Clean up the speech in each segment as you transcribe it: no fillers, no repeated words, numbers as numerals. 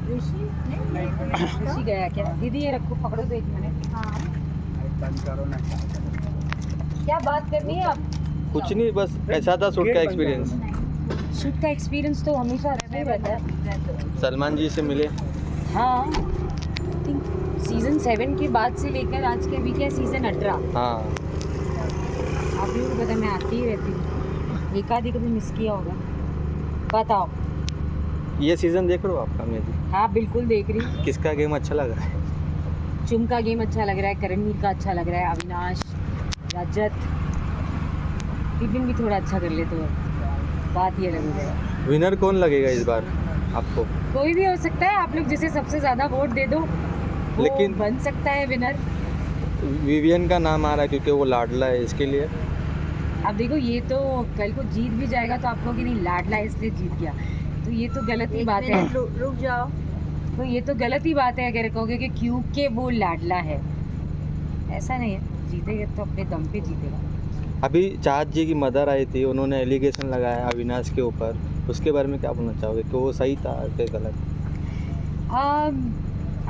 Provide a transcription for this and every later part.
ऋषि गया क्या? दीदी ये रखो, पकड़ो तो 1 मिनट। हाँ क्या बात करनी है आप? कुछ नहीं, बस ऐसा था शूट का एक्सपीरियंस। शूट का एक्सपीरियंस तो हमेशा रहता ही रहता है। सलमान जी से मिले। हाँ, थिंक सीजन 7 के बाद से लेकर आज के अभी क्या सीजन 18। हाँ, आप लोगों को पता मैं आती ही रहती हूँ, एक आधी कभी मिस किया होगा। बताओ। ये सीज़न देख रहे हो आप काम्या जी? हाँ बिल्कुल देख रही हूँ। किसका गेम अच्छा लग रहा है? चुम का गेम अच्छा लग रहा है, करणवीर का अच्छा लग रहा है, अविनाश, रजत, टिफिन भी थोड़ा अच्छा कर ले तो बात ये लग रहा है। विनर कौन लगेगा इस बार आपको? कोई भी हो सकता है, आप लोग जिसे सबसे ज़्यादा वोट दे दो वो लेकिन बन सकता है विनर। विवियन का नाम आ रहा है क्योंकि वो लाडला है, इसके लिए। अब देखो ये तो कल को जीत भी जाएगा तो आप कहोगे नहीं लाडला है इसलिए जीत गया, तो ये तो गलत ही बात है। रुक जाओ। तो ये तो गलत ही बात है अगर कहोगे कि क्योंकि वो लाडला है, ऐसा नहीं है। जीतेगा तो अपने दम पे जीतेगा। अभी चाहत जी की मदर आई थी, उन्होंने एलिगेशन लगाया अविनाश के ऊपर, उसके बारे में क्या बोलना चाहोगे कि वो सही था कि गलत?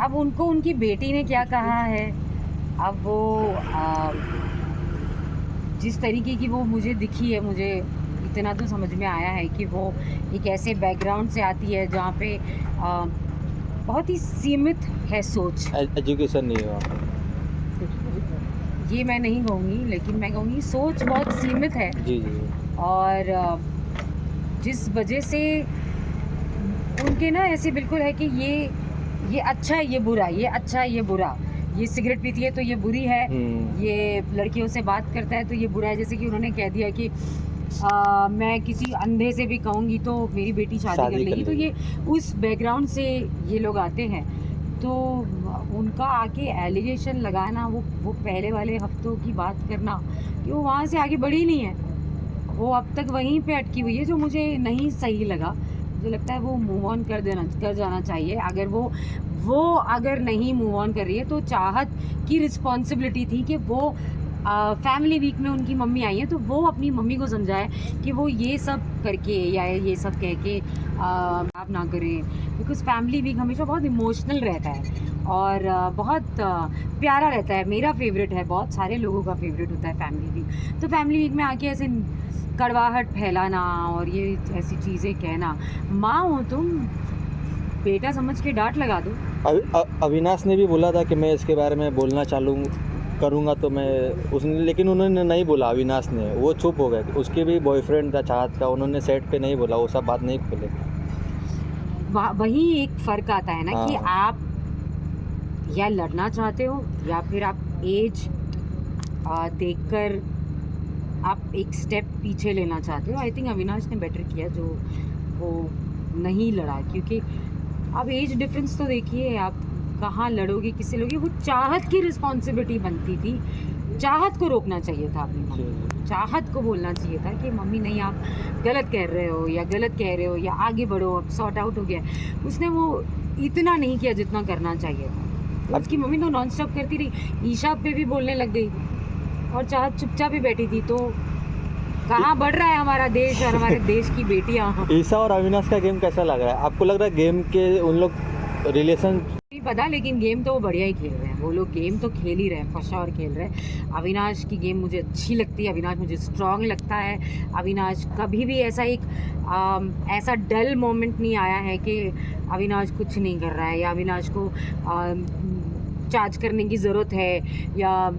अब उनको उनकी बेटी ने क्या कहा है, अब वो जिस तरीके की वो मुझे दिखी है, मुझे इतना तो समझ में आया है कि वो एक ऐसे बैकग्राउंड से आती है जहाँ पे बहुत ही सीमित है सोच। एजुकेशन नहीं हुआ, ये मैं नहीं कहूँगी, लेकिन मैं कहूँगी सोच बहुत सीमित है। जी जी। और जिस वजह से उनके ना ऐसे बिल्कुल है कि ये अच्छा है ये बुरा, ये अच्छा है ये बुरा, ये सिगरेट पीती है तो ये बुरी है, ये लड़कियों से बात करता है तो ये बुरा है। जैसे कि उन्होंने कह दिया कि मैं किसी अंधे से भी कहूँगी तो मेरी बेटी शादी कर लेगी। तो ये उस बैकग्राउंड से ये लोग आते हैं, तो उनका आके एलिगेशन लगाना, वो पहले वाले हफ्तों की बात करना कि वो वहाँ से आगे बढ़ी नहीं है, वो अब तक वहीं पे अटकी हुई है, जो मुझे नहीं सही लगा। मुझे लगता है वो मूव ऑन कर जाना चाहिए। अगर वो अगर नहीं मूव ऑन कर रही है तो चाहत की रिस्पॉन्सिबिलिटी थी कि वो फैमिली वीक में उनकी मम्मी आई है तो वो अपनी मम्मी को समझाए कि वो ये सब करके या ये सब कह के आप ना करें, बिकॉज फैमिली वीक हमेशा बहुत इमोशनल रहता है और बहुत प्यारा रहता है। मेरा फेवरेट है, बहुत सारे लोगों का फेवरेट होता है फैमिली वीक। तो फैमिली वीक में आके ऐसे कड़वाहट फैलाना और ये ऐसी चीज़ें कहना, माँ हो तुम, बेटा समझ के डांट लगा दो। अविनाश ने भी बोला था कि मैं इसके बारे में बोलना चालू करूँगा तो मैं उसने, लेकिन उन्होंने नहीं बोला। अविनाश ने वो चुप हो गए। उसके भी बॉयफ्रेंड था चाहत का, उन्होंने सेट पे नहीं बोला, वो सब बात नहीं खोले। वही एक फ़र्क आता है ना कि आप या लड़ना चाहते हो या फिर आप एज देखकर आप एक स्टेप पीछे लेना चाहते हो। आई थिंक अविनाश ने बेटर किया जो वो नहीं लड़ा, क्योंकि अब एज डिफरेंस तो देखिए, आप कहाँ लड़ोगे, किससे लड़ोगे। वो चाहत की रिस्पॉन्सिबिलिटी बनती थी, चाहत को रोकना चाहिए था अपनी मम्मी, चाहत को बोलना चाहिए था कि मम्मी नहीं आप गलत कह रहे हो या गलत कह रहे हो या आगे बढ़ो, अब सॉर्ट आउट हो गया। उसने वो इतना नहीं किया जितना करना चाहिए था। उसकी मम्मी तो नॉन स्टॉप करती रही, ईशा पे भी बोलने लग गई और चाहत चुपचाप ही बैठी थी। तो कहाँ बढ़ रहा है हमारा देश और हमारे देश की बेटियाँ। ईशा और अविनाश का गेम कैसा लग रहा है आपको? लग रहा है गेम के उन लोग रिलेशन नहीं पता, लेकिन गेम तो वो बढ़िया ही खेल रहे हैं। वो लोग गेम तो खेल ही रहे हैं, फर्स्ट और खेल रहे हैं। अविनाश की गेम मुझे अच्छी लगती है, अविनाश मुझे स्ट्रांग लगता है। अविनाश कभी भी ऐसा डल मोमेंट नहीं आया है कि अविनाश कुछ नहीं कर रहा है या अविनाश को चार्ज करने की ज़रूरत है या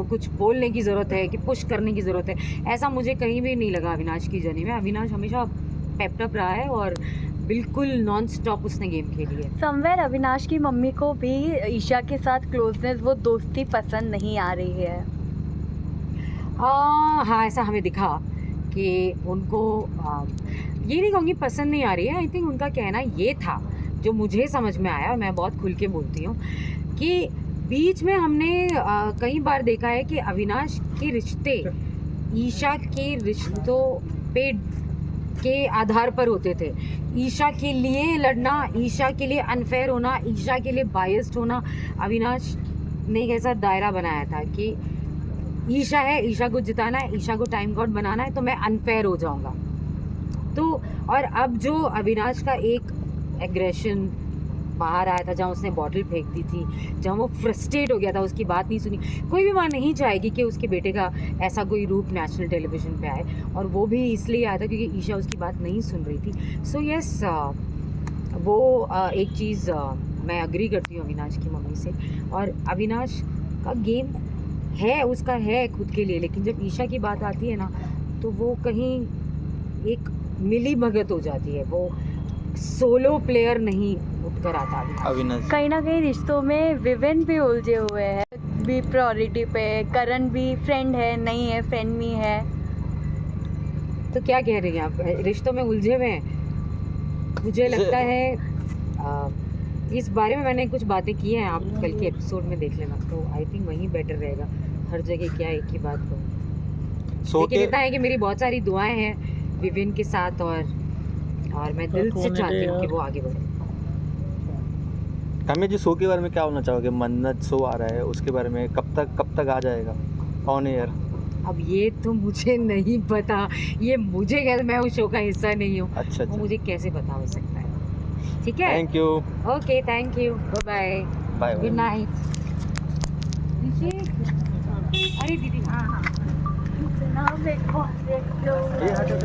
कुछ बोलने की ज़रूरत है कि पुश करने की ज़रूरत है। ऐसा मुझे कहीं भी नहीं लगा अविनाश की जर्नी में। अविनाश हमेशा पेप्टअप रहा है और बिल्कुल नॉन स्टॉप उसने गेम खेली है। समवेयर अविनाश की मम्मी को भी ईशा के साथ क्लोजनेस, वो दोस्ती पसंद नहीं आ रही है। हाँ, ऐसा हमें दिखा कि उनको ये नहीं कहूँगी पसंद नहीं आ रही है। आई थिंक उनका कहना ये था, जो मुझे समझ में आया, और मैं बहुत खुल के बोलती हूँ, कि बीच में हमने कई बार देखा है कि अविनाश के रिश्ते ईशा के रिश्तों पे के आधार पर होते थे। ईशा के लिए लड़ना, ईशा के लिए अनफेयर होना, ईशा के लिए बायस्ड होना। अविनाश ने एक ऐसा दायरा बनाया था कि ईशा है, ईशा को जिताना है, ईशा को टाइम गॉड बनाना है, तो मैं अनफेयर हो जाऊंगा। तो और अब जो अविनाश का एक एग्रेशन बाहर आया था, जहाँ उसने बॉटल फेंक दी थी, जहाँ वो फ्रस्ट्रेट हो गया था, उसकी बात नहीं सुनी। कोई भी माँ नहीं चाहेगी कि उसके बेटे का ऐसा कोई रूप नेशनल टेलीविज़न पे आए, और वो भी इसलिए आया था क्योंकि ईशा उसकी बात नहीं सुन रही थी। सो यस, वो एक चीज़ मैं अग्री करती हूँ अविनाश की मम्मी से। और अविनाश का गेम है, उसका है खुद के लिए, लेकिन जब ईशा की बात आती है ना, तो वो कहीं एक मिली भगत हो जाती है, वो सोलो प्लेयर नहीं उठकर आता अविनाश कहीं ना कहीं रिश्तों में विवेन भी उलझे हुए हैं, भी प्रायोरिटी पे, करण भी फ्रेंड है नहीं है, फ्रेंड भी है। तो क्या कह रही हैं आप, रिश्तों में उलझे हुए हैं? मुझे लगता है इस बारे में मैंने कुछ बातें की हैं, आप कल के एपिसोड में देख लेना, तो आई थिंक वहीं बेटर रहेगा। हर जगह क्या एक ही बात को। सो लेकिन के इतना है कि मेरी बहुत सारी दुआएं हैं विवेन के साथ, और मैं दिल से चाहती हूँ कि वो आगे बढ़े। काम्या जी, शो के बारे में क्या होना चाहोगे? मन्नत शो आ रहा है, उसके बारे में कब तक आ जाएगा ऑन एयर? अब ये तो मुझे नहीं पता, ये मुझे कैसे, मैं उस शो का हिस्सा नहीं हूँ, अच्छा वो अच्छा, मुझे कैसे पता हो सकता है। ठीक है, thank you, okay, thank you, bye bye, bye good night. अरे दीदी, हाँ हाँ, ये हटो।